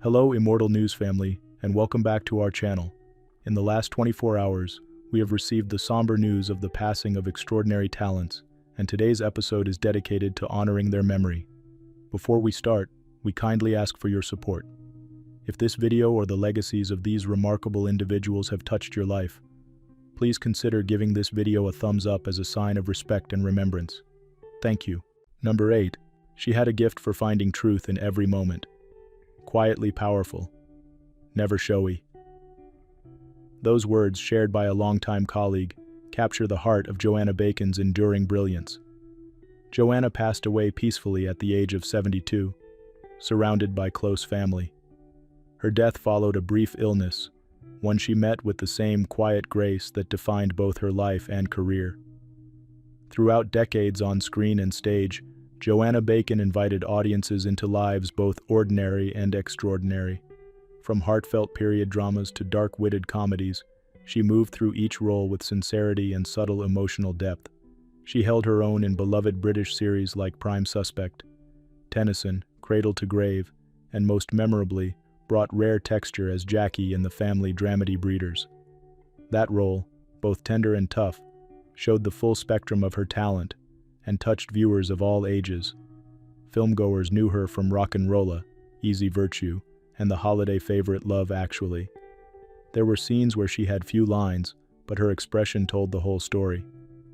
Hello, Immortal News family, and welcome back to our channel. In the last 24 hours, we have received the somber news of the passing of extraordinary talents, and today's episode is dedicated to honoring their memory. Before we start, we kindly ask for your support. If this video or the legacies of these remarkable individuals have touched your life, please consider giving this video a thumbs up as a sign of respect and remembrance. Thank you. Number 8. She had a gift for finding truth in every moment. Quietly powerful, never showy. Those words, shared by a longtime colleague, capture the heart of Joanna Bacon's enduring brilliance. Joanna passed away peacefully at the age of 72, surrounded by close family. Her death followed a brief illness, one she met with the same quiet grace that defined both her life and career. Throughout decades on screen and stage, Joanna Bacon invited audiences into lives both ordinary and extraordinary. From heartfelt period dramas to dark-witted comedies, she moved through each role with sincerity and subtle emotional depth. She held her own in beloved British series like Prime Suspect, Tennyson, Cradle to Grave, and most memorably, brought rare texture as Jackie in the family dramedy Breeders. That role, both tender and tough, showed the full spectrum of her talent and touched viewers of all ages. Filmgoers knew her from Rock'n'Rolla, Easy Virtue, and the holiday favorite Love Actually. There were scenes where she had few lines, but her expression told the whole story.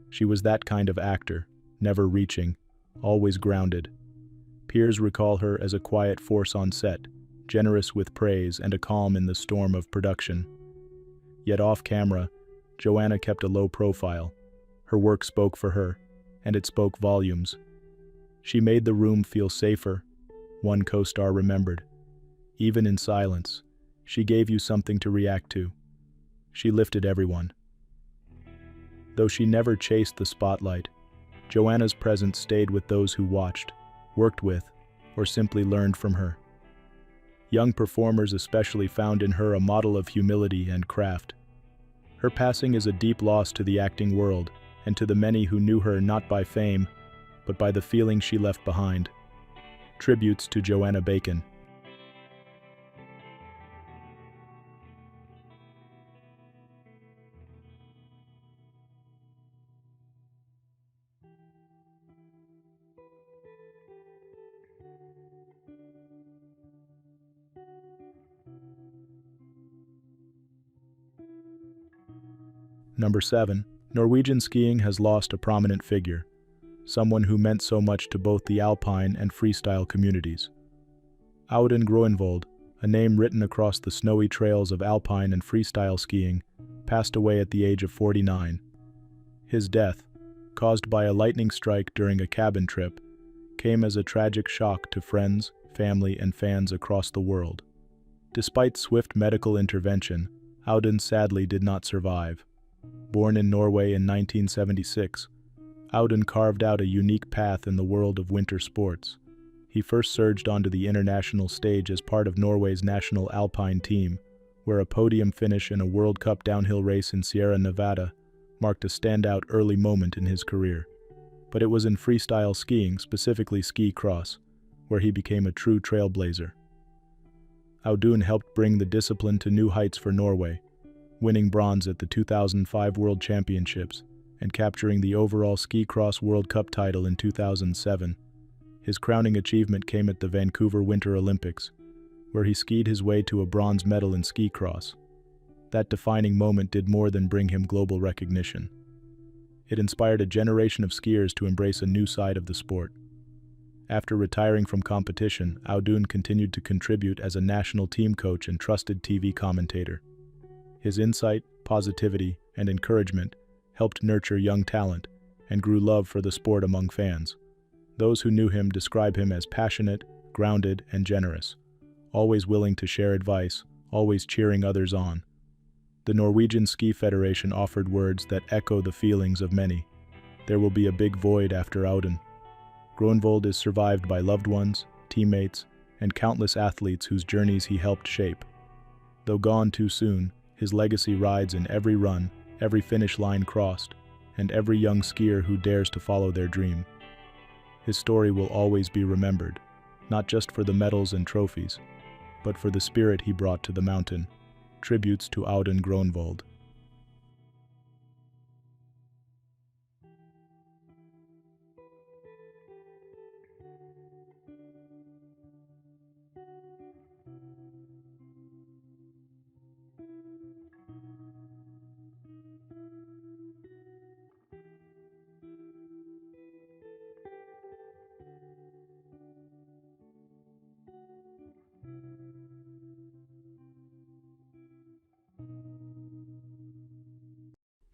She was that kind of actor, never reaching, always grounded. Peers recall her as a quiet force on set, generous with praise and a calm in the storm of production. Yet off camera, Joanna kept a low profile. Her work spoke for her, and it spoke volumes. She made the room feel safer, one co-star remembered. Even in silence, she gave you something to react to. She lifted everyone. Though she never chased the spotlight, Joanna's presence stayed with those who watched, worked with, or simply learned from her. Young performers especially found in her a model of humility and craft. Her passing is a deep loss to the acting world, and to the many who knew her not by fame, but by the feeling she left behind. Tributes to Joanna Bacon. Number 7. Norwegian skiing has lost a prominent figure, someone who meant so much to both the alpine and freestyle communities. Auden Gruinvald, a name written across the snowy trails of alpine and freestyle skiing, passed away at the age of 49. His death, caused by a lightning strike during a cabin trip, came as a tragic shock to friends, family, and fans across the world. Despite swift medical intervention, Auden sadly did not survive. Born in Norway in 1976, Auden carved out a unique path in the world of winter sports. He first surged onto the international stage as part of Norway's national alpine team, where a podium finish in a World Cup downhill race in Sierra Nevada marked a standout early moment in his career. But it was in freestyle skiing, specifically ski cross, where he became a true trailblazer. Auden helped bring the discipline to new heights for Norway, winning bronze at the 2005 World Championships and capturing the overall ski cross World Cup title in 2007. His crowning achievement came at the Vancouver Winter Olympics, where he skied his way to a bronze medal in ski cross. That defining moment did more than bring him global recognition. It inspired a generation of skiers to embrace a new side of the sport. After retiring from competition, Auden continued to contribute as a national team coach and trusted TV commentator. His insight, positivity, and encouragement helped nurture young talent and grew love for the sport among fans. Those who knew him describe him as passionate, grounded, and generous, always willing to share advice, always cheering others on. The Norwegian Ski Federation offered words that echo the feelings of many. There will be a big void after Auden. Gruinvald is survived by loved ones, teammates, and countless athletes whose journeys he helped shape. Though gone too soon, his legacy rides in every run, every finish line crossed, and every young skier who dares to follow their dream. His story will always be remembered, not just for the medals and trophies, but for the spirit he brought to the mountain. Tributes to Auden Gruinvald.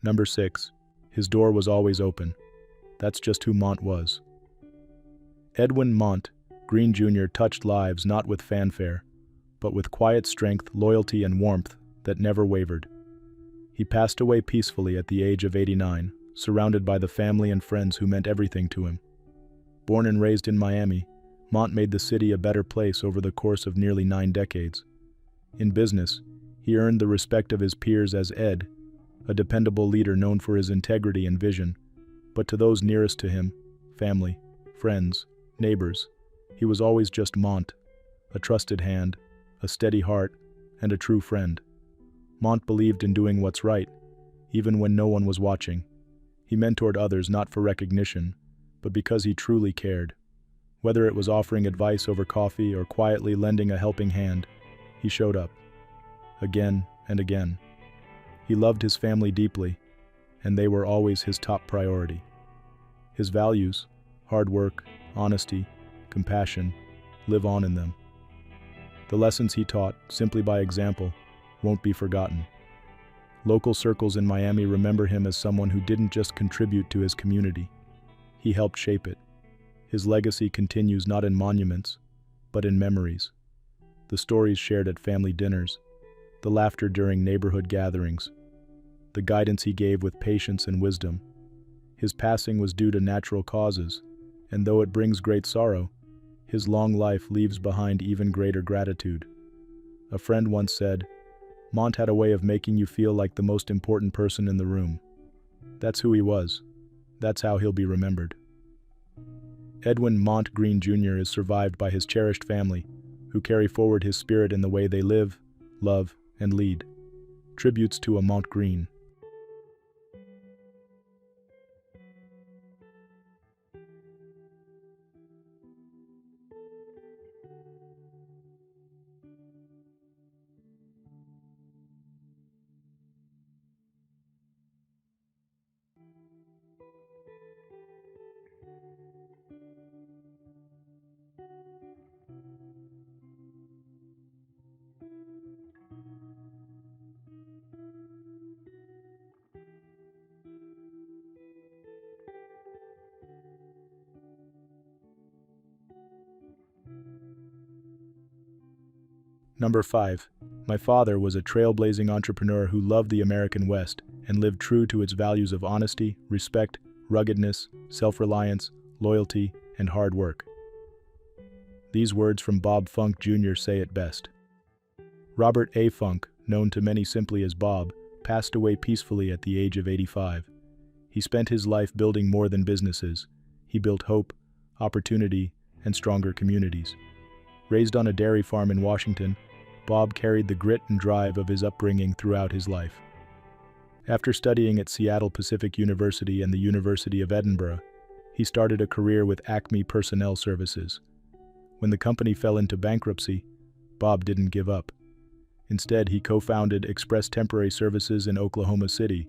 Number 6. His door was always open. That's just who Mont was. Edwin Mont Green Jr. touched lives not with fanfare, but with quiet strength, loyalty, and warmth that never wavered. He passed away peacefully at the age of 89, surrounded by the family and friends who meant everything to him. Born and raised in Miami, Mont made the city a better place over the course of nearly 9 decades. In business, he earned the respect of his peers as Ed, a dependable leader known for his integrity and vision, but to those nearest to him, family, friends, neighbors, he was always just Mont, a trusted hand, a steady heart, and a true friend. Mont believed in doing what's right, even when no one was watching. He mentored others not for recognition, but because he truly cared. Whether it was offering advice over coffee or quietly lending a helping hand, he showed up. Again and again. He loved his family deeply, and they were always his top priority. His values, hard work, honesty, compassion, live on in them. The lessons he taught, simply by example, won't be forgotten. Local circles in Miami remember him as someone who didn't just contribute to his community. He helped shape it. His legacy continues not in monuments, but in memories. The stories shared at family dinners, the laughter during neighborhood gatherings, the guidance he gave with patience and wisdom. His passing was due to natural causes, and though it brings great sorrow, his long life leaves behind even greater gratitude. A friend once said, "Mont had a way of making you feel like the most important person in the room." That's who he was. That's how he'll be remembered. Edwin Mont Green Jr. is survived by his cherished family, who carry forward his spirit in the way they live, love, and lead. Tributes to a Mont Green. Number 5. My father was a trailblazing entrepreneur who loved the American West and lived true to its values of honesty, respect, ruggedness, self-reliance, loyalty, and hard work. These words from Bob Funk Jr. say it best. Robert A. Funk, known to many simply as Bob, passed away peacefully at the age of 85. He spent his life building more than businesses. He built hope, opportunity, and stronger communities. Raised on a dairy farm in Washington, Bob carried the grit and drive of his upbringing throughout his life. After studying at Seattle Pacific University and the University of Edinburgh, he started a career with Acme Personnel Services. When the company fell into bankruptcy, Bob didn't give up. Instead, he co-founded Express Temporary Services in Oklahoma City,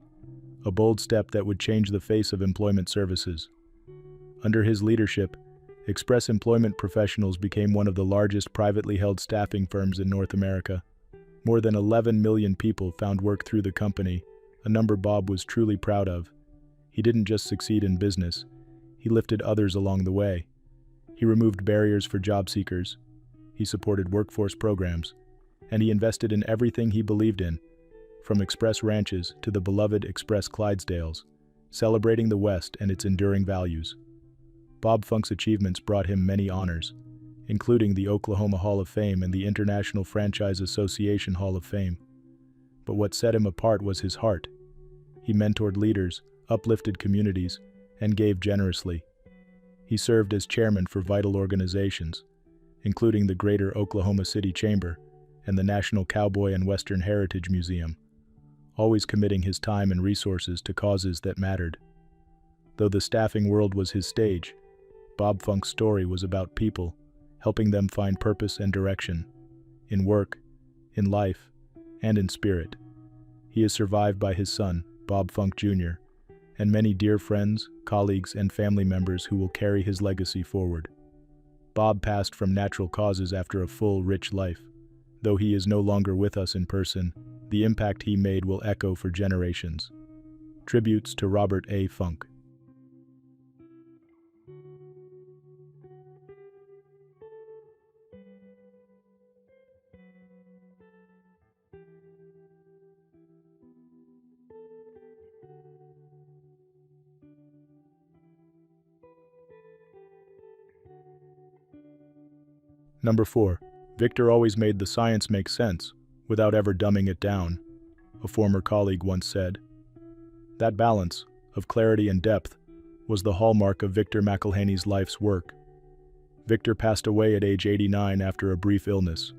a bold step that would change the face of employment services. Under his leadership, Express Employment Professionals became one of the largest privately held staffing firms in North America. More than 11 million people found work through the company, a number Bob was truly proud of. He didn't just succeed in business, he lifted others along the way. He removed barriers for job seekers, he supported workforce programs, and he invested in everything he believed in, from Express ranches to the beloved Express Clydesdales, celebrating the West and its enduring values. Bob Funk's achievements brought him many honors, including the Oklahoma Hall of Fame and the International Franchise Association Hall of Fame. But what set him apart was his heart. He mentored leaders, uplifted communities, and gave generously. He served as chairman for vital organizations, including the Greater Oklahoma City Chamber and the National Cowboy and Western Heritage Museum, always committing his time and resources to causes that mattered. Though the staffing world was his stage, Bob Funk's story was about people, helping them find purpose and direction, in work, in life, and in spirit. He is survived by his son, Bob Funk Jr., and many dear friends, colleagues, and family members who will carry his legacy forward. Bob passed from natural causes after a full, rich life. Though he is no longer with us in person, the impact he made will echo for generations. Tributes to Robert A. Funk. Number 4. Victor always made the science make sense, without ever dumbing it down, a former colleague once said. That balance, of clarity and depth, was the hallmark of Victor McIlhenny's life's work. Victor passed away at age 89 after a brief illness.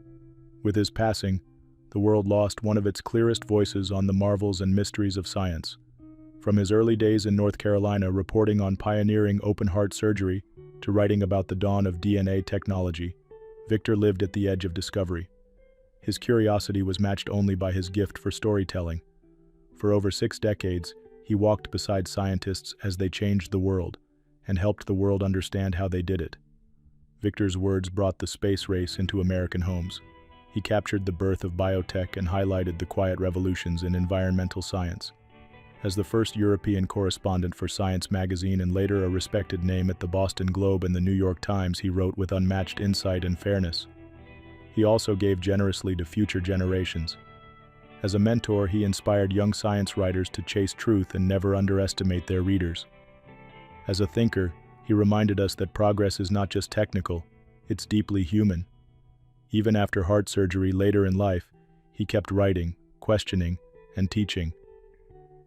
With his passing, the world lost one of its clearest voices on the marvels and mysteries of science. From his early days in North Carolina reporting on pioneering open-heart surgery to writing about the dawn of DNA technology, Victor lived at the edge of discovery. His curiosity was matched only by his gift for storytelling. For over 6 decades, he walked beside scientists as they changed the world, and helped the world understand how they did it. Victor's words brought the space race into American homes. He captured the birth of biotech and highlighted the quiet revolutions in environmental science. As the first European correspondent for Science magazine and later a respected name at the Boston Globe and the New York Times, he wrote with unmatched insight and fairness. He also gave generously to future generations. As a mentor, he inspired young science writers to chase truth and never underestimate their readers. As a thinker, he reminded us that progress is not just technical, it's deeply human. Even after heart surgery later in life, he kept writing, questioning, and teaching.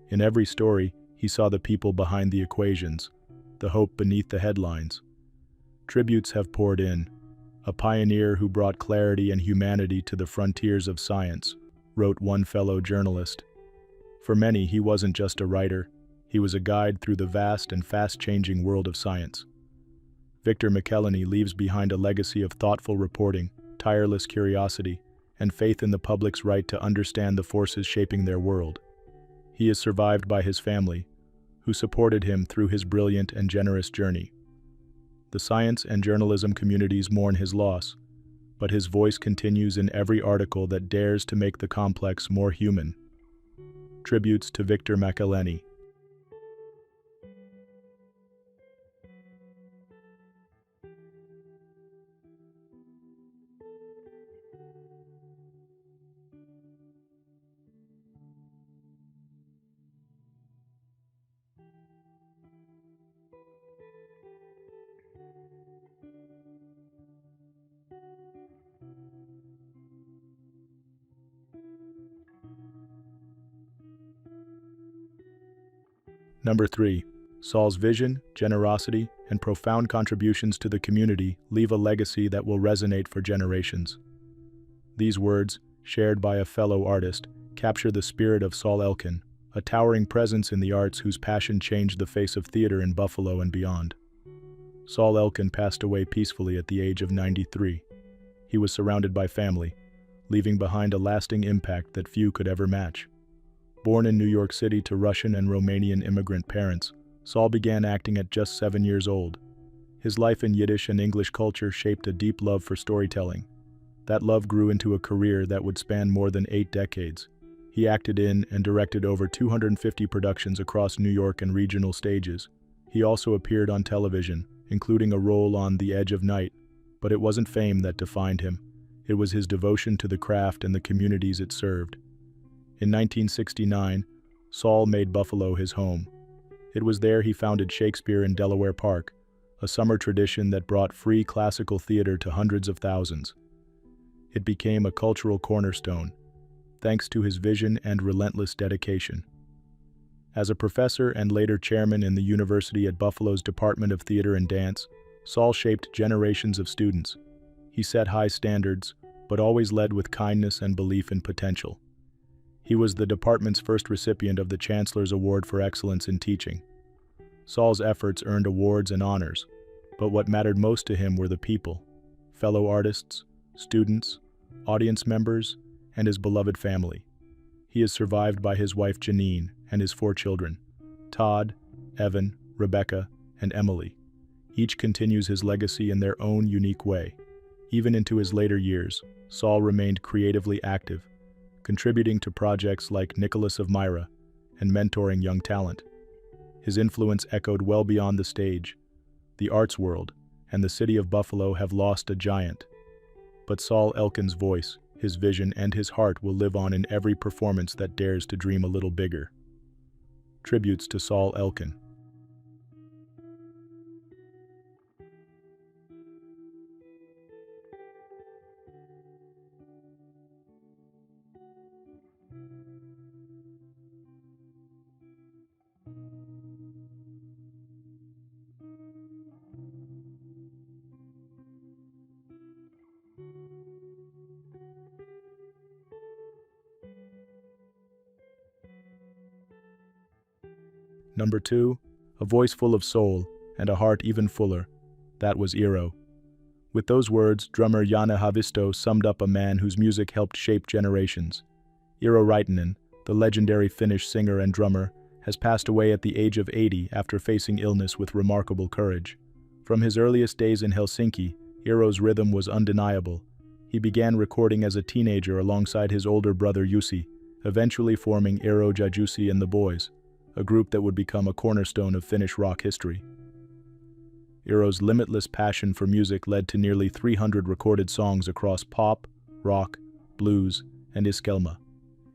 In every story, he saw the people behind the equations, the hope beneath the headlines. Tributes have poured in. A pioneer who brought clarity and humanity to the frontiers of science, wrote one fellow journalist. For many, he wasn't just a writer, he was a guide through the vast and fast-changing world of science. Victor McIlhenny leaves behind a legacy of thoughtful reporting, tireless curiosity, and faith in the public's right to understand the forces shaping their world. He is survived by his family, who supported him through his brilliant and generous journey. The science and journalism communities mourn his loss, but his voice continues in every article that dares to make the complex more human. Tributes to Victor McIlhenny. Number 3. Saul's vision, generosity, and profound contributions to the community leave a legacy that will resonate for generations. These words, shared by a fellow artist, capture the spirit of Saul Elen, a towering presence in the arts whose passion changed the face of theater in Buffalo and beyond. Saul Elen passed away peacefully at the age of 93. He was surrounded by family, leaving behind a lasting impact that few could ever match. Born in New York City to Russian and Romanian immigrant parents, Saul began acting at just 7 years old. His life in Yiddish and English culture shaped a deep love for storytelling. That love grew into a career that would span more than 8 decades. He acted in and directed over 250 productions across New York and regional stages. He also appeared on television, including a role on The Edge of Night, but it wasn't fame that defined him. It was his devotion to the craft and the communities it served. In 1969, Saul made Buffalo his home. It was there he founded Shakespeare in Delaware Park, a summer tradition that brought free classical theater to hundreds of thousands. It became a cultural cornerstone, thanks to his vision and relentless dedication. As a professor and later chairman in the University at Buffalo's Department of Theater and Dance, Saul shaped generations of students. He set high standards, but always led with kindness and belief in potential. He was the department's first recipient of the Chancellor's Award for Excellence in Teaching. Saul's efforts earned awards and honors, but what mattered most to him were the people, fellow artists, students, audience members, and his beloved family. He is survived by his wife Janine and his 4 children, Todd, Evan, Rebecca, and Emily. Each continues his legacy in their own unique way. Even into his later years, Saul remained creatively active, contributing to projects like Nicholas of Myra and mentoring young talent. His influence echoed well beyond the stage. The arts world and the city of Buffalo have lost a giant. But Saul Elkin's voice, his vision, and his heart will live on in every performance that dares to dream a little bigger. Tributes to Saul Elkin. Number 2, a voice full of soul and a heart even fuller. That was Eero. With those words, drummer Janne Haavisto summed up a man whose music helped shape generations. Eero Raitanen, the legendary Finnish singer and drummer, has passed away at the age of 80 after facing illness with remarkable courage. From his earliest days in Helsinki, Eero's rhythm was undeniable. He began recording as a teenager alongside his older brother Jussi, eventually forming Eero ja Jussi and the Boys, a group that would become a cornerstone of Finnish rock history. Eero's limitless passion for music led to nearly 300 recorded songs across pop, rock, blues, and iskelma.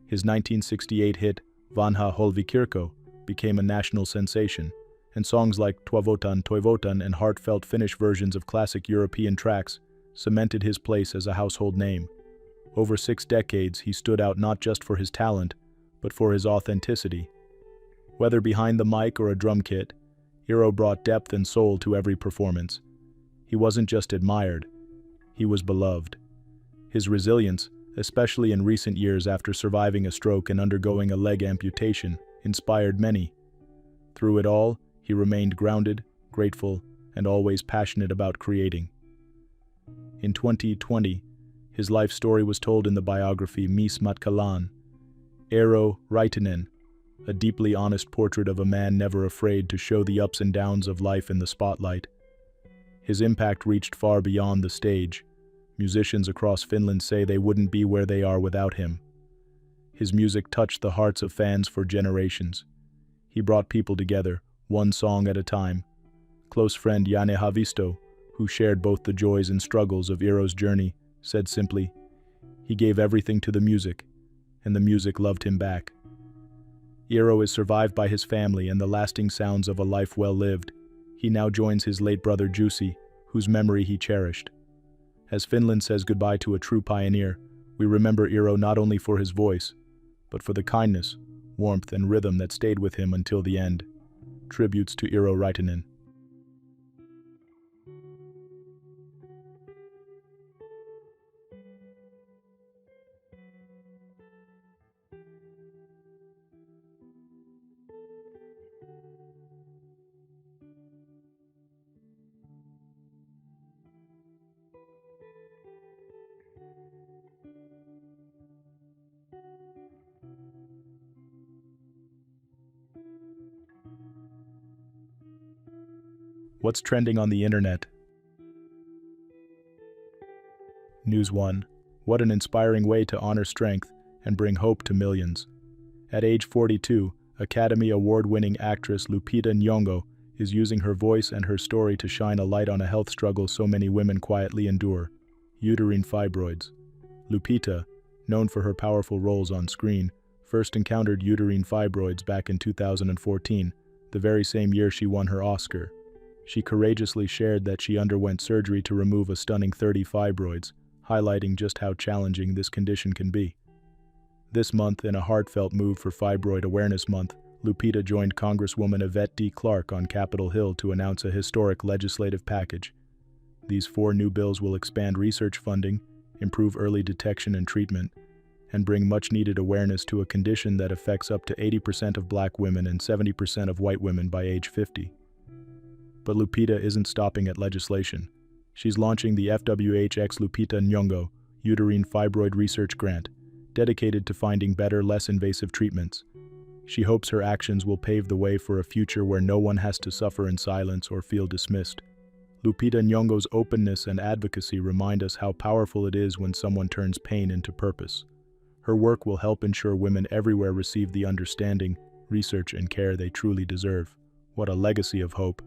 His 1968 hit, Vanha Holvikirko, became a national sensation, and songs like Toivotan and heartfelt Finnish versions of classic European tracks cemented his place as a household name. Over 6 decades, he stood out not just for his talent, but for his authenticity. Whether behind the mic or a drum kit, Eero brought depth and soul to every performance. He wasn't just admired, he was beloved. His resilience, especially in recent years after surviving a stroke and undergoing a leg amputation, inspired many. Through it all, he remained grounded, grateful, and always passionate about creating. In 2020, his life story was told in the biography Mies Matkalaan. Eero Raitanen, a deeply honest portrait of a man never afraid to show the ups and downs of life in the spotlight. His impact reached far beyond the stage. Musicians across Finland say they wouldn't be where they are without him. His music touched the hearts of fans for generations. He brought people together, one song at a time. Close friend Janne Haavisto, who shared both the joys and struggles of Eero's journey, said simply, "He gave everything to the music, and the music loved him back." Eero is survived by his family and the lasting sounds of a life well lived. He now joins his late brother Jussi, whose memory he cherished. As Finland says goodbye to a true pioneer, we remember Eero not only for his voice, but for the kindness, warmth, and rhythm that stayed with him until the end. Tributes to Eero Raitanen. What's trending on the internet? News 1. What an inspiring way to honor strength and bring hope to millions. At age 42, Academy Award-winning actress Lupita Nyong'o is using her voice and her story to shine a light on a health struggle so many women quietly endure: uterine fibroids. Lupita, known for her powerful roles on screen, first encountered uterine fibroids back in 2014, the very same year she won her Oscar. She courageously shared that she underwent surgery to remove a stunning 30 fibroids, highlighting just how challenging this condition can be. This month, in a heartfelt move for Fibroid Awareness Month, Lupita joined Congresswoman Yvette D. Clarke on Capitol Hill to announce a historic legislative package. These 4 new bills will expand research funding, improve early detection and treatment, and bring much-needed awareness to a condition that affects up to 80% of black women and 70% of white women by age 50. But Lupita isn't stopping at legislation. She's launching the FWHX Lupita Nyong'o Uterine Fibroid Research Grant, dedicated to finding better, less invasive treatments. She hopes her actions will pave the way for a future where no one has to suffer in silence or feel dismissed. Lupita Nyong'o's openness and advocacy remind us how powerful it is when someone turns pain into purpose. Her work will help ensure women everywhere receive the understanding, research, and care they truly deserve. What a legacy of hope.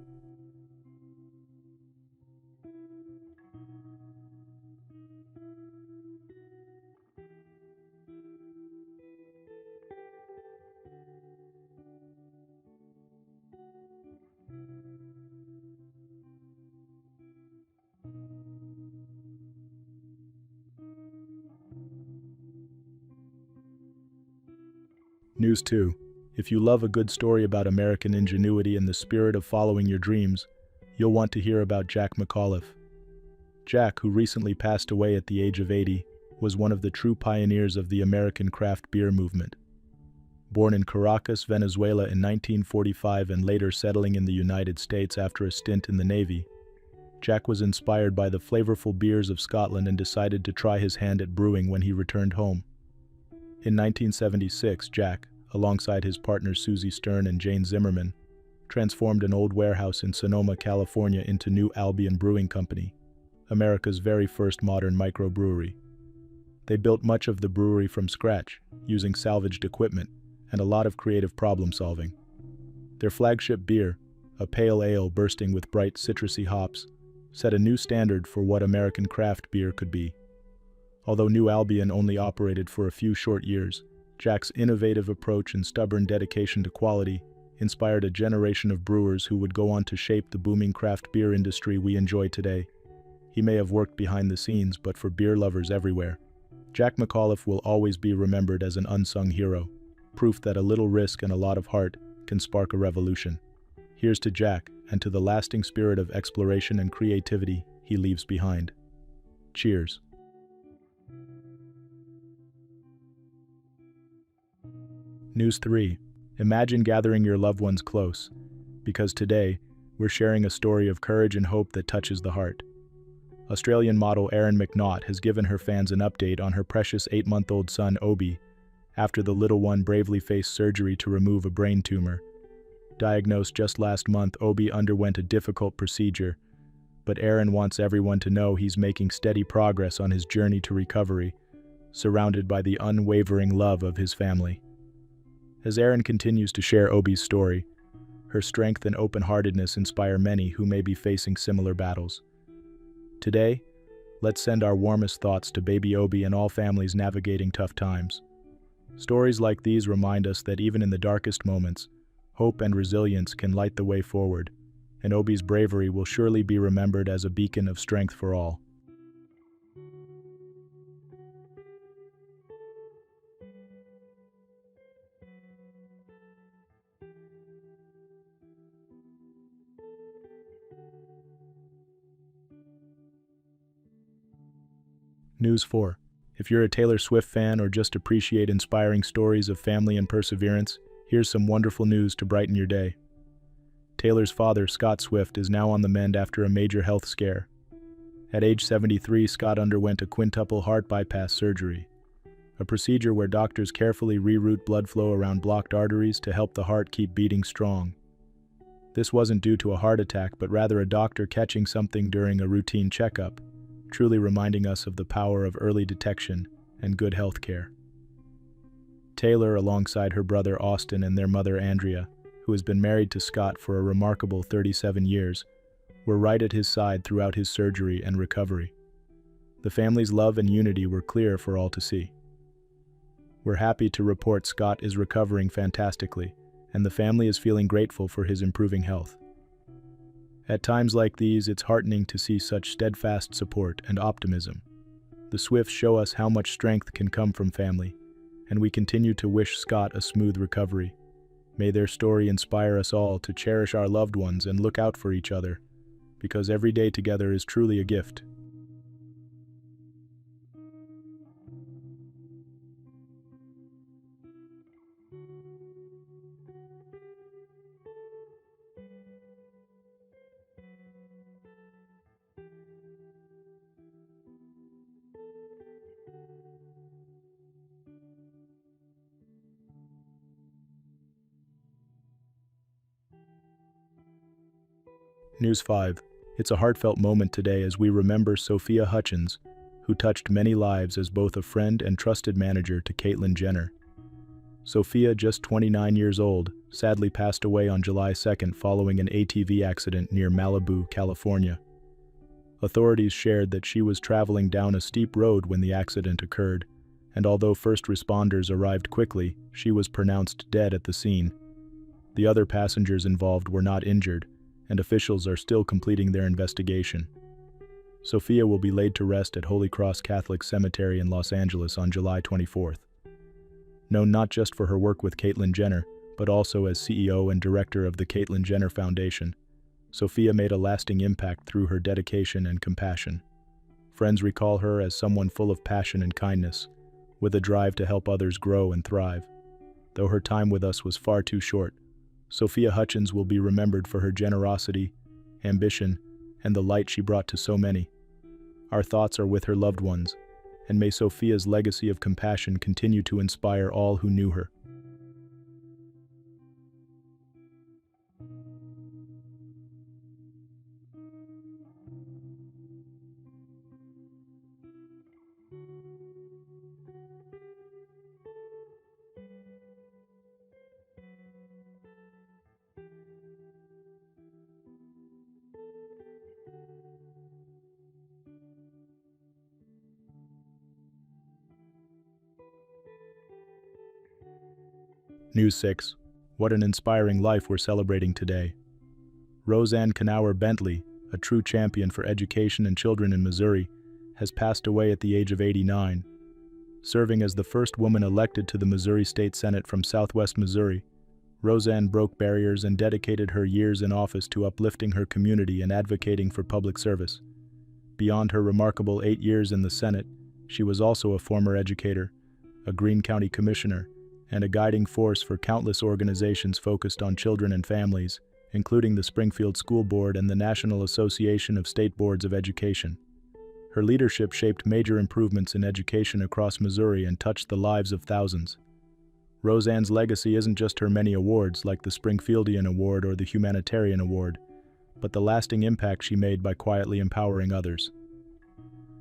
News 2. If you love a good story about American ingenuity and the spirit of following your dreams, you'll want to hear about Jack McAuliffe. Jack, who recently passed away at the age of 80, was one of the true pioneers of the American craft beer movement. Born in Caracas, Venezuela in 1945 and later settling in the United States after a stint in the Navy, Jack was inspired by the flavorful beers of Scotland and decided to try his hand at brewing when he returned home. In 1976, Jack, alongside his partners Susie Stern and Jane Zimmerman, transformed an old warehouse in Sonoma, California into New Albion Brewing Company, America's very first modern microbrewery. They built much of the brewery from scratch, using salvaged equipment and a lot of creative problem-solving. Their flagship beer, a pale ale bursting with bright citrusy hops, set a new standard for what American craft beer could be. Although New Albion only operated for a few short years, Jack's innovative approach and stubborn dedication to quality inspired a generation of brewers who would go on to shape the booming craft beer industry we enjoy today. He may have worked behind the scenes, but for beer lovers everywhere, Jack McAuliffe will always be remembered as an unsung hero, proof that a little risk and a lot of heart can spark a revolution. Here's to Jack and to the lasting spirit of exploration and creativity he leaves behind. Cheers. News 3. Imagine gathering your loved ones close, because today, we're sharing a story of courage and hope that touches the heart. Australian model Erin McNaught has given her fans an update on her precious 8-month-old son, Obie, after the little one bravely faced surgery to remove a brain tumor. Diagnosed just last month, Obie underwent a difficult procedure, but Erin wants everyone to know he's making steady progress on his journey to recovery, surrounded by the unwavering love of his family. As Erin continues to share Obie's story, her strength and open-heartedness inspire many who may be facing similar battles. Today, let's send our warmest thoughts to baby Obie and all families navigating tough times. Stories like these remind us that even in the darkest moments, hope and resilience can light the way forward, and Obie's bravery will surely be remembered as a beacon of strength for all. News 4. If you're a Taylor Swift fan or just appreciate inspiring stories of family and perseverance, here's some wonderful news to brighten your day. Taylor's father, Scott Swift, is now on the mend after a major health scare. At age 73, Scott underwent a quintuple heart bypass surgery, a procedure where doctors carefully reroute blood flow around blocked arteries to help the heart keep beating strong. This wasn't due to a heart attack, but rather a doctor catching something during a routine checkup, truly reminding us of the power of early detection and good health care. Taylor, alongside her brother Austin and their mother Andrea, who has been married to Scott for a remarkable 37 years, were right at his side throughout his surgery and recovery. The family's love and unity were clear for all to see. We're happy to report Scott is recovering fantastically, and the family is feeling grateful for his improving health. At times like these, it's heartening to see such steadfast support and optimism. The Swifts show us how much strength can come from family, and we continue to wish Scott a smooth recovery. May their story inspire us all to cherish our loved ones and look out for each other, because every day together is truly a gift. News 5. It's a heartfelt moment today as we remember Sophia Hutchkins, who touched many lives as both a friend and trusted manager to Caitlyn Jenner. Sophia, just 29 years old, sadly passed away on July 2nd following an ATV accident near Malibu, California. Authorities shared that she was traveling down a steep road when the accident occurred, and although first responders arrived quickly, she was pronounced dead at the scene. The other passengers involved were not injured, and officials are still completing their investigation. Sophia will be laid to rest at Holy Cross Catholic Cemetery in Los Angeles on July 24th. Known not just for her work with Caitlyn Jenner, but also as CEO and director of the Caitlyn Jenner Foundation, Sophia made a lasting impact through her dedication and compassion. Friends recall her as someone full of passion and kindness, with a drive to help others grow and thrive. Though her time with us was far too short, Sophia Hutchkins will be remembered for her generosity, ambition, and the light she brought to so many. Our thoughts are with her loved ones, and may Sophia's legacy of compassion continue to inspire all who knew her. News 6. What an inspiring life we're celebrating today. Roseanne Canauer Bentley, a true champion for education and children in Missouri, has passed away at the age of 89. Serving as the first woman elected to the Missouri State Senate from Southwest Missouri, Roseanne broke barriers and dedicated her years in office to uplifting her community and advocating for public service. Beyond her remarkable 8 years in the Senate, she was also a former educator, a Greene County commissioner, and a guiding force for countless organizations focused on children and families, including the Springfield School Board and the National Association of State Boards of Education. Her leadership shaped major improvements in education across Missouri and touched the lives of thousands. Roseanne's legacy isn't just her many awards like the Springfieldian Award or the Humanitarian Award, but the lasting impact she made by quietly empowering others.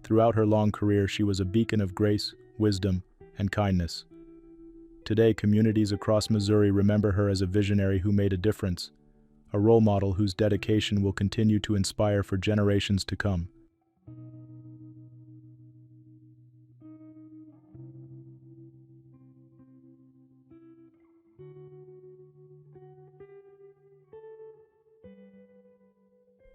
Throughout her long career, she was a beacon of grace, wisdom, and kindness. Today, communities across Missouri remember her as a visionary who made a difference, a role model whose dedication will continue to inspire for generations to come.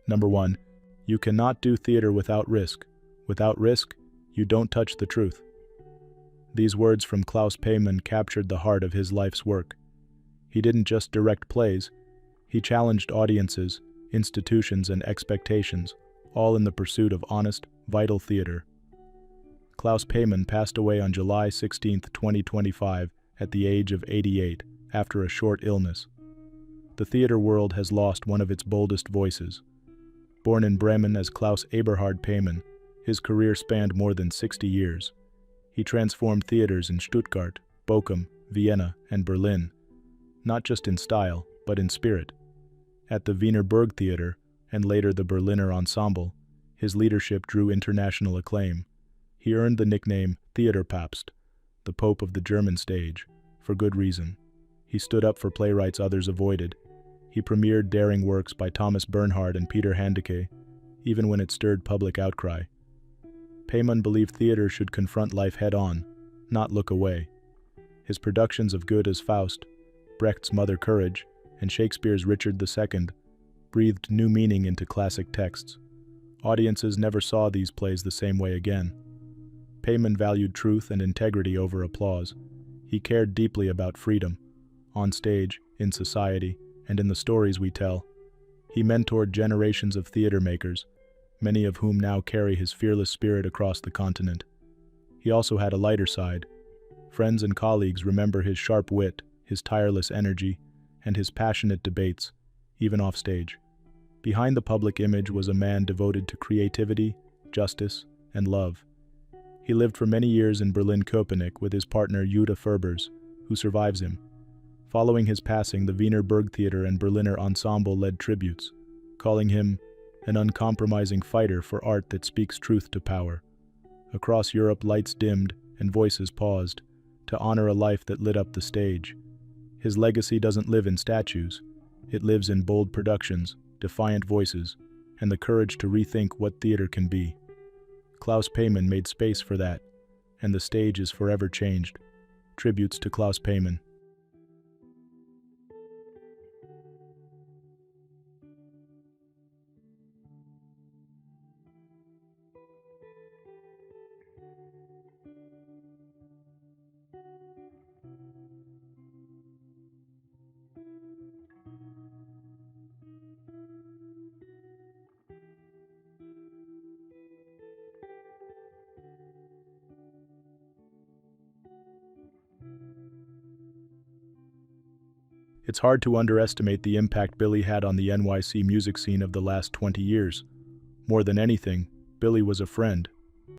Number 1. You cannot do theater without risk. Without risk, you don't touch the truth. These words from Klaus Payman captured the heart of his life's work. He didn't just direct plays, he challenged audiences, institutions, and expectations, all in the pursuit of honest, vital theater. Klaus Payman passed away on July 16, 2025, at the age of 88, after a short illness. The theater world has lost one of its boldest voices. Born in Bremen as Klaus Eberhard Payman, his career spanned more than 60 years. He transformed theaters in Stuttgart, Bochum, Vienna, and Berlin, not just in style, but in spirit. At the Wiener Burgtheater, and later the Berliner Ensemble, his leadership drew international acclaim. He earned the nickname Theaterpapst, the Pope of the German stage, for good reason. He stood up for playwrights others avoided. He premiered daring works by Thomas Bernhard and Peter Handke, even when it stirred public outcry. Payman believed theater should confront life head-on, not look away. His productions of Goethe's Faust, Brecht's Mother Courage, and Shakespeare's Richard II breathed new meaning into classic texts. Audiences never saw these plays the same way again. Payman valued truth and integrity over applause. He cared deeply about freedom, on stage, in society, and in the stories we tell. He mentored generations of theater makers, many of whom now carry his fearless spirit across the continent. He also had a lighter side. Friends and colleagues remember his sharp wit, his tireless energy, and his passionate debates, even offstage. Behind the public image was a man devoted to creativity, justice, and love. He lived for many years in Berlin-Köpenick with his partner Jutta Ferbers, who survives him. Following his passing, the Wiener Burgtheater and Berliner Ensemble led tributes, calling him an uncompromising fighter for art that speaks truth to power. Across Europe, lights dimmed and voices paused to honor a life that lit up the stage. His legacy doesn't live in statues. It lives in bold productions, defiant voices, and the courage to rethink what theater can be. Klaus Payman made space for that, and the stage is forever changed. Tributes to Klaus Payman. It's hard to underestimate the impact Billy had on the NYC music scene of the last 20 years. More than anything, Billy was a friend,